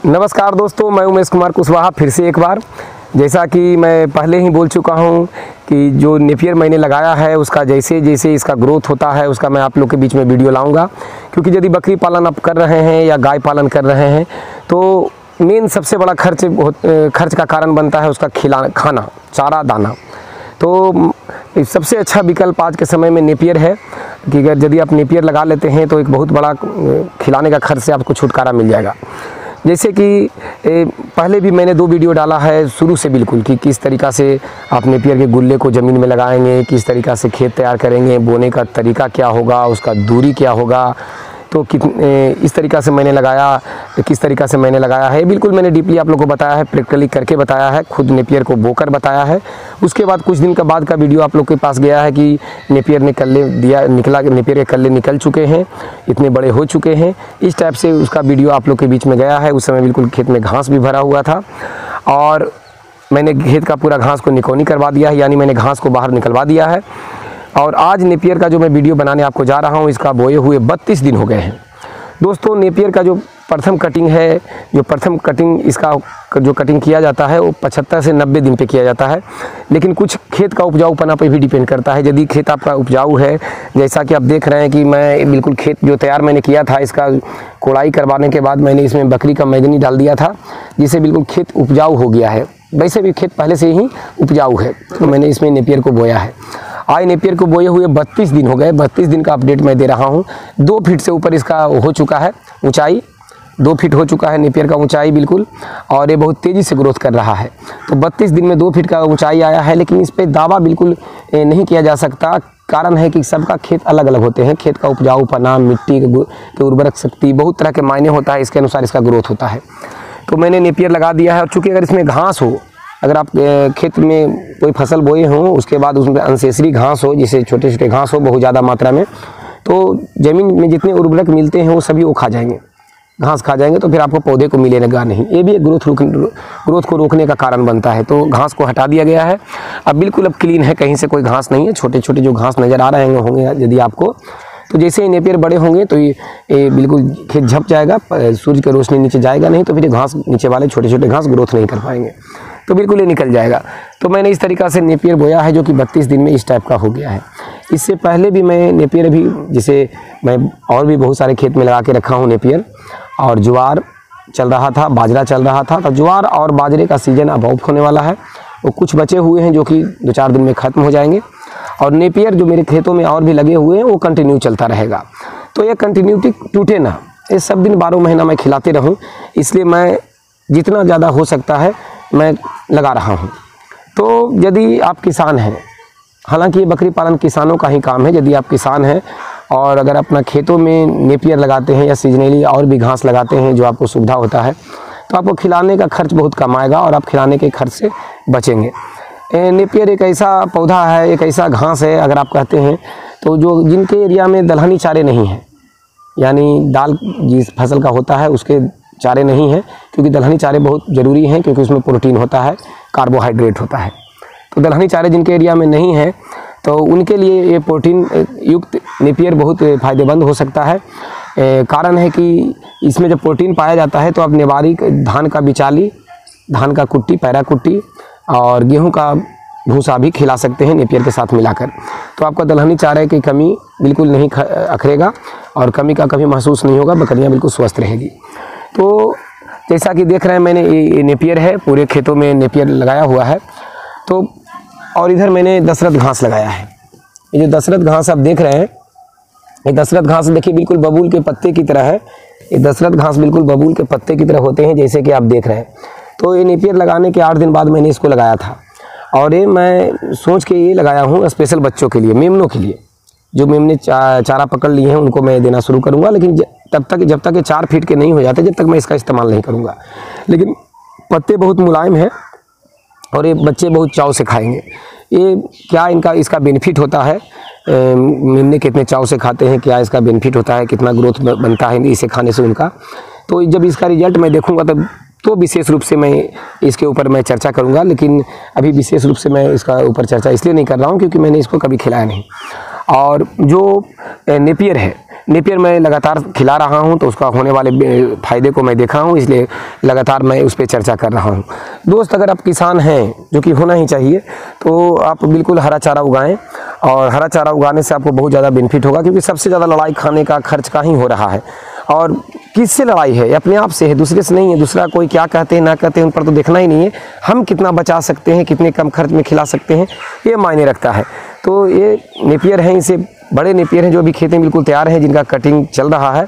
नमस्कार दोस्तों, मैं उमेश कुमार कुशवाहा फिर से एक बार। जैसा कि मैं पहले ही बोल चुका हूं कि जो नेपियर मैंने लगाया है उसका जैसे जैसे इसका ग्रोथ होता है उसका मैं आप लोग के बीच में वीडियो लाऊंगा। क्योंकि यदि बकरी पालन आप कर रहे हैं या गाय पालन कर रहे हैं तो मेन सबसे बड़ा खर्च का कारण बनता है उसका खाना, चारा दाना। तो सबसे अच्छा विकल्प आज के समय में नेपियर है कि अगर यदि आप नेपियर लगा लेते हैं तो एक बहुत बड़ा खिलाने का खर्च से आपको छुटकारा मिल जाएगा। जैसे कि पहले भी मैंने 2 वीडियो डाला है शुरू से बिल्कुल कि किस तरीक़ा से आप नेपियर के गुल्ले को ज़मीन में लगाएंगे, किस तरीक़ा से खेत तैयार करेंगे, बोने का तरीका क्या होगा, उसका दूरी क्या होगा, तो इस तरीक़ा से मैंने लगाया, किस तरीक़ा से मैंने लगाया है, बिल्कुल मैंने डीपली आप लोगों को बताया है, प्रैक्टिकली करके बताया है, खुद नेपियर को बोकर बताया है। उसके बाद कुछ दिन के बाद का वीडियो आप लोग के पास गया है कि नेपियर ने कल्ले नेपियर के कल्ले निकल चुके हैं, इतने बड़े हो चुके हैं, इस टाइप से उसका वीडियो आप लोग के बीच में गया है। उस समय बिल्कुल खेत में घास भी भरा हुआ था और मैंने खेत का पूरा घास को निकौनी करवा दिया है, यानी मैंने घास को बाहर निकलवा दिया है। और आज नेपियर का जो मैं वीडियो बनाने आपको जा रहा हूं, इसका बोए हुए 32 दिन हो गए हैं। दोस्तों, नेपियर का जो प्रथम कटिंग है, जो प्रथम कटिंग इसका जो कटिंग किया जाता है वो 75 से 90 दिन पे किया जाता है। लेकिन कुछ खेत का उपजाऊपना पे भी डिपेंड करता है। यदि खेत आपका उपजाऊ है, जैसा कि आप देख रहे हैं कि मैं बिल्कुल खेत जो तैयार मैंने किया था, इसका कोड़ाई करवाने के बाद मैंने इसमें बकरी का मैगनी डाल दिया था, जिससे बिल्कुल खेत उपजाऊ हो गया है। वैसे भी खेत पहले से ही उपजाऊ है, तो मैंने इसमें नेपियर को बोया है। आज नेपियर को बोए हुए 32 दिन हो गए। 32 दिन का अपडेट मैं दे रहा हूं। 2 फीट से ऊपर इसका हो चुका है ऊंचाई, 2 फीट हो चुका है नेपियर का ऊंचाई बिल्कुल, और ये बहुत तेज़ी से ग्रोथ कर रहा है। तो 32 दिन में 2 फीट का ऊंचाई आया है, लेकिन इस पर दावा बिल्कुल नहीं किया जा सकता। कारण है कि सबका खेत अलग अलग होते हैं, खेत का उपजाऊपना, मिट्टी की उर्वरक शक्ति, बहुत तरह के मायने होता है, इसके अनुसार इसका ग्रोथ होता है। तो मैंने नेपियर लगा दिया है। और चूँकि अगर इसमें घास हो, अगर आप खेत में कोई फसल बोए हों, उसके बाद उसमें अनसेसरी घास हो, जिसे छोटे छोटे घास हो बहुत ज़्यादा मात्रा में, तो ज़मीन में जितने उर्वरक मिलते हैं वो सभी वो खा जाएंगे, घास खा जाएंगे, तो फिर आपको पौधे को मिलेगा नहीं। ये भी एक ग्रोथ को रोकने का कारण बनता है। तो घास को हटा दिया गया है। अब बिल्कुल अब क्लीन है, कहीं से कोई घास नहीं है। छोटे छोटे जो घास नज़र आ रहे होंगे यदि आपको, तो जैसे ही नेपियर बड़े होंगे तो ये बिल्कुल खेत झप जाएगा, सूर्य की रोशनी नीचे जाएगा नहीं, तो फिर ये घास नीचे वाले छोटे छोटे घास ग्रोथ नहीं कर पाएंगे, तो बिल्कुल ये निकल जाएगा। तो मैंने इस तरीक़ा से नेपियर बोया है जो कि 32 दिन में इस टाइप का हो गया है। इससे पहले भी मैं नेपियर भी, जिसे मैं और भी बहुत सारे खेत में लगा के रखा हूँ नेपियर, और ज्वार चल रहा था, बाजरा चल रहा था। तो ज्वार और बाजरे का सीज़न अब ऑफ होने वाला है, वो कुछ बचे हुए हैं जो कि 2-4 दिन में ख़त्म हो जाएंगे। और नेपियर जो मेरे खेतों में और भी लगे हुए हैं वो कंटिन्यू चलता रहेगा। तो ये कंटिन्यूटी टूटे ना, ये सब दिन 12 महीना मैं खिलाते रहूँ, इसलिए मैं जितना ज़्यादा हो सकता है मैं लगा रहा हूँ। तो यदि आप किसान हैं, हालांकि ये बकरी पालन किसानों का ही काम है, यदि आप किसान हैं और अगर अपना खेतों में नेपियर लगाते हैं या सीजनली और भी घास लगाते हैं जो आपको सुविधा होता है, तो आपको खिलाने का खर्च बहुत कम आएगा और आप खिलाने के खर्च से बचेंगे। नेपियर एक ऐसा पौधा है, एक ऐसा घास है, अगर आप कहते हैं तो जो जिनके एरिया में दलहनी चारे नहीं हैं, यानी दाल जिस फसल का होता है उसके चारे नहीं हैं, क्योंकि दलहनी चारे बहुत ज़रूरी हैं, क्योंकि उसमें प्रोटीन होता है, कार्बोहाइड्रेट होता है। तो दलहनी चारे जिनके एरिया में नहीं है तो उनके लिए ये प्रोटीन युक्त नेपियर बहुत फ़ायदेमंद हो सकता है। कारण है कि इसमें जब प्रोटीन पाया जाता है तो आप नेवारी धान का बिचाली, धान का कुट्टी, पैरा कुट्टी और गेहूं का भूसा भी खिला सकते हैं नेपियर के साथ मिलाकर। तो आपका दलहनी चारे की कमी बिल्कुल नहीं अखरेगा और कमी का कभी महसूस नहीं होगा, बकरियाँ बिल्कुल स्वस्थ रहेगी। तो जैसा कि देख रहे हैं, मैंने ये नेपियर है, पूरे खेतों में नेपियर लगाया हुआ है। तो और इधर मैंने दशरथ घास लगाया है। ये जो दशरथ घास आप देख रहे हैं, ये दशरथ घास देखिए बिल्कुल बबूल के पत्ते की तरह है। ये दशरथ घास बिल्कुल बबूल के पत्ते की तरह होते हैं, जैसे कि आप देख रहे हैं। तो ये नेपियर लगाने के 8 दिन बाद मैंने इसको लगाया था, और ये मैं सोच के ये लगाया हूँ स्पेशल बच्चों के लिए, मेमनों के लिए। जो मेमने चारा पकड़ लिए हैं उनको मैं देना शुरू करूँगा, लेकिन जब तक ये 4 फीट के नहीं हो जाते, जब तक मैं इसका इस्तेमाल नहीं करूँगा। लेकिन पत्ते बहुत मुलायम हैं और ये बच्चे बहुत चाव से खाएंगे। ये क्या इसका बेनिफिट होता है, मेमने कितने चाव से खाते हैं, क्या इसका बेनिफिट होता है, कितना ग्रोथ बनता है इसे खाने से उनका, तो जब इसका रिजल्ट मैं देखूँगा तब तो विशेष रूप से मैं इसके ऊपर मैं चर्चा करूँगा। लेकिन अभी विशेष रूप से मैं इसका ऊपर चर्चा इसलिए नहीं कर रहा हूँ क्योंकि मैंने इसको कभी खिलाया नहीं। और जो नेपियर है, नेपियर मैं लगातार खिला रहा हूं, तो उसका होने वाले फ़ायदे को मैं देखा हूं, इसलिए लगातार मैं उस पर चर्चा कर रहा हूं। दोस्त, अगर आप किसान हैं, जो कि होना ही चाहिए, तो आप बिल्कुल हरा चारा उगाएं, और हरा चारा उगाने से आपको बहुत ज़्यादा बेनिफिट होगा, क्योंकि सबसे ज़्यादा लड़ाई खाने का, खर्च का ही हो रहा है। और किससे लड़ाई है? अपने आप से है, दूसरे से नहीं है। दूसरा कोई क्या कहते हैं ना कहते हैं उन पर तो देखना ही नहीं है। हम कितना बचा सकते हैं, कितने कम खर्च में खिला सकते हैं, ये मायने रखता है। तो ये नेपियर हैं, इसे बड़े नेपियर हैं जो अभी खेत में बिल्कुल तैयार हैं, जिनका कटिंग चल रहा है,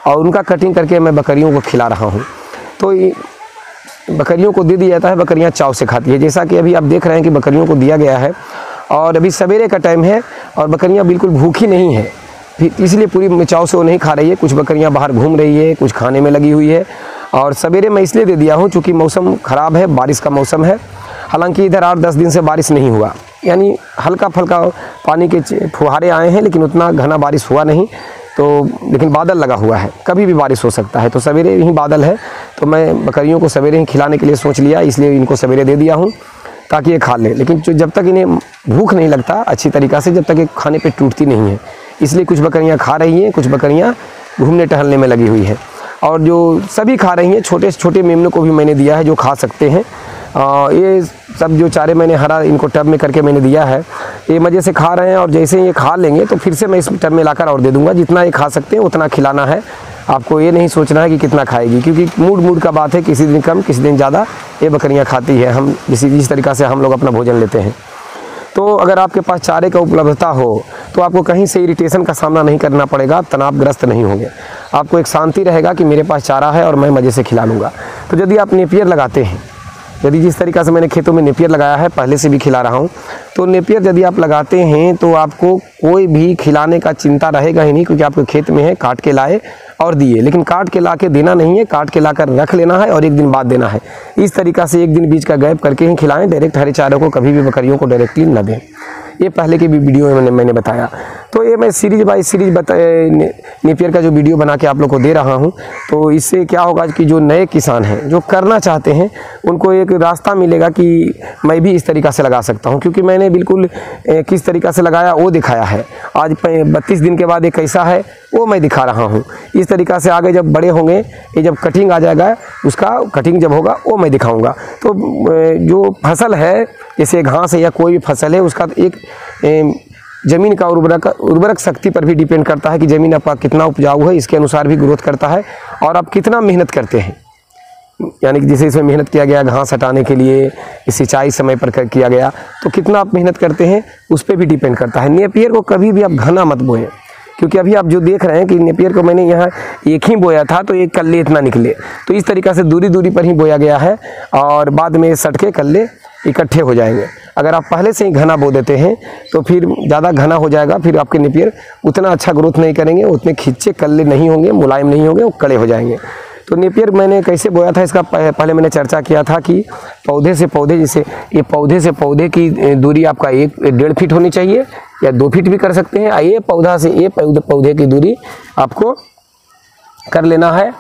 और उनका कटिंग करके मैं बकरियों को खिला रहा हूँ। तो बकरियों को दे दिया जाता है, बकरियाँ चाव से खाती है। जैसा कि अभी आप देख रहे हैं कि बकरियों को दिया गया है, और अभी सवेरे का टाइम है और बकरियाँ बिल्कुल भूखी नहीं है, इसलिए पूरी चाव से वो नहीं खा रही है। कुछ बकरियां बाहर घूम रही है, कुछ खाने में लगी हुई है। और सवेरे मैं इसलिए दे दिया हूं चूँकि मौसम ख़राब है, बारिश का मौसम है। हालांकि इधर 8-10 दिन से बारिश नहीं हुआ, यानी हल्का फल्का पानी के फुहारे आए हैं, लेकिन उतना घना बारिश हुआ नहीं। तो लेकिन बादल लगा हुआ है, कभी भी बारिश हो सकता है। तो सवेरे ही बादल है, तो मैं बकरियों को सवेरे ही खिलाने के लिए सोच लिया, इसलिए इनको सवेरे दे दिया हूँ ताकि ये खा लें। लेकिन जब तक इन्हें भूख नहीं लगता अच्छी तरीक़ा से, जब तक ये खाने पे टूटती नहीं है, इसलिए कुछ बकरियां खा रही हैं, कुछ बकरियां घूमने टहलने में लगी हुई हैं। और जो सभी खा रही हैं, छोटे से छोटे मेमनों को भी मैंने दिया है जो खा सकते हैं। ये सब जो चारे मैंने हरा इनको टब में करके मैंने दिया है, ये मज़े से खा रहे हैं। और जैसे ही ये खा लेंगे तो फिर से मैं इस टब में लाकर और दे दूँगा। जितना ये खा सकते हैं उतना खिलाना है, आपको ये नहीं सोचना है कि कितना खाएगी, क्योंकि मूड का बात है। किसी दिन कम, किसी दिन ज़्यादा ये बकरियाँ खाती है। हम जिस तरीक़ा से हम लोग अपना भोजन लेते हैं। तो अगर आपके पास चारे का उपलब्धता हो तो आपको कहीं से इरिटेशन का सामना नहीं करना पड़ेगा, आप तनावग्रस्त नहीं होंगे। आपको एक शांति रहेगा कि मेरे पास चारा है और मैं मज़े से खिला लूँगा। तो यदि आप नेपियर लगाते हैं, यदि जिस तरीक़ा से मैंने खेतों में नेपियर लगाया है, पहले से भी खिला रहा हूँ, तो नेपियर यदि आप लगाते हैं तो आपको कोई भी खिलाने का चिंता रहेगा ही नहीं, क्योंकि आपके खेत में है, काट के लाए और दिए। लेकिन काट के ला के देना नहीं है, काट के ला कर रख लेना है और एक दिन बाद देना है। इस तरीक़ा से एक दिन बीच का गैप करके ही खिलाएं। डायरेक्ट हरे चारों को कभी भी बकरियों को डायरेक्टली न दें। ये पहले की भी वीडियो में मैंने बताया। तो ये मैं सीरीज बाय सीरीज नेपियर का जो वीडियो बना के आप लोग को दे रहा हूँ। तो इससे क्या होगा कि जो नए किसान हैं, जो करना चाहते हैं, उनको एक रास्ता मिलेगा कि मैं भी इस तरीक़ा से लगा सकता हूँ। क्योंकि मैंने बिल्कुल किस तरीक़ा से लगाया वो दिखाया है। आज 32 दिन के बाद ये कैसा है वो मैं दिखा रहा हूँ। इस तरीक़ा से आगे जब बड़े होंगे, ये जब कटिंग आ जाएगा, उसका कटिंग जब होगा वो मैं दिखाऊंगा। तो जो फसल है, जैसे घास है या कोई भी फसल है, उसका एक ज़मीन का उर्वरक शक्ति पर भी डिपेंड करता है कि ज़मीन आपका कितना उपजाऊ है, इसके अनुसार भी ग्रोथ करता है। और आप कितना मेहनत करते हैं, यानी कि जैसे इसमें मेहनत किया गया घास हटाने के लिए, सिंचाई समय पर किया गया, तो कितना आप मेहनत करते हैं उस पर भी डिपेंड करता है। नेपियर को कभी भी आप घना मत बोएं, क्योंकि अभी आप जो देख रहे हैं कि नेपियर को मैंने यहाँ एक ही बोया था तो एक कल्ले इतना निकले। तो इस तरीक़ा से दूरी पर ही बोया गया है, और बाद में सट के कल्ले इकट्ठे हो जाएंगे। अगर आप पहले से ही घना बो देते हैं तो फिर ज़्यादा घना हो जाएगा, फिर आपके नेपियर उतना अच्छा ग्रोथ नहीं करेंगे, उतने खिंचे कल्ले नहीं होंगे, मुलायम नहीं होंगे, वो कड़े हो जाएंगे। तो नेपियर मैंने कैसे बोया था इसका पहले मैंने चर्चा किया था कि पौधे से पौधे, जैसे ये पौधे से पौधे की दूरी आपका 1-1.5 फीट होनी चाहिए, या 2 फीट भी कर सकते हैं। ये पौधा से ये पौधे की दूरी आपको कर लेना है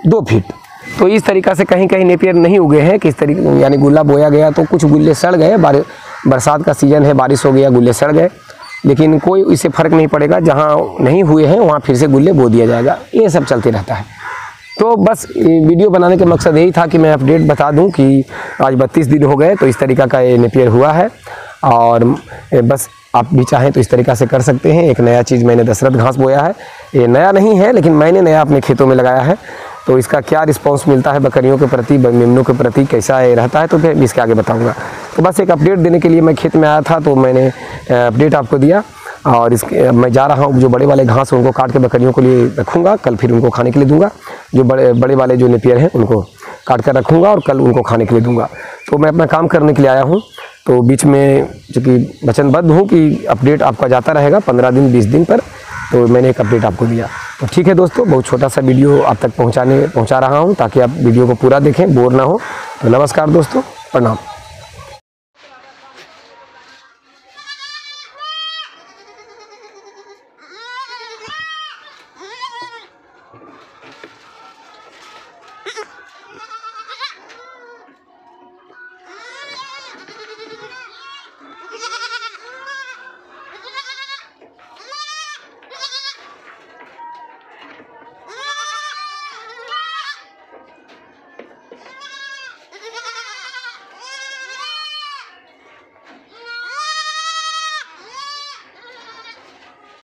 2 फीट। तो इस तरीक़ा से कहीं कहीं नेपियर नहीं उगे हैं, किस तरीके, यानी गुल्ला बोया गया तो कुछ गुल्ले सड़ गए, बरसात का सीज़न है, बारिश हो गया, गुल्ले सड़ गए, लेकिन कोई इससे फ़र्क नहीं पड़ेगा। जहाँ नहीं हुए हैं वहाँ फिर से गुल्ले बो दिया जाएगा। ये सब चलते रहता है। तो बस वीडियो बनाने का मकसद यही था कि मैं अपडेट बता दूं कि आज 32 दिन हो गए, तो इस तरीक़ा का ये नेपियर हुआ है। और बस आप भी चाहें तो इस तरीक़ा से कर सकते हैं। एक नया चीज़ मैंने दशरथ घास बोया है, ये नया नहीं है, लेकिन मैंने नया अपने खेतों में लगाया है। तो इसका क्या रिस्पांस मिलता है बकरियों के प्रति, मेमनों के प्रति कैसा रहता है, तो फिर इसके आगे बताऊँगा। तो बस एक अपडेट देने के लिए मैं खेत में आया था, तो मैंने अपडेट आपको दिया। और इसके मैं जा रहा हूँ, जो बड़े वाले घास उनको काट के बकरियों के लिए रखूँगा, कल फिर उनको खाने के लिए दूंगा। जो बड़े वाले जो नेपियर हैं उनको काट कर रखूँगा और कल उनको खाने के लिए दूंगा। तो मैं अपना काम करने के लिए आया हूँ, तो बीच में चूँकि वचनबद्ध हूँ कि अपडेट आपका जाता रहेगा 15 दिन 20 दिन पर, तो मैंने एक अपडेट आपको दिया। तो ठीक है दोस्तों, बहुत छोटा सा वीडियो आप तक पहुँचा रहा हूँ ताकि आप वीडियो को पूरा देखें, बोर ना हो। तो नमस्कार दोस्तों, प्रणाम।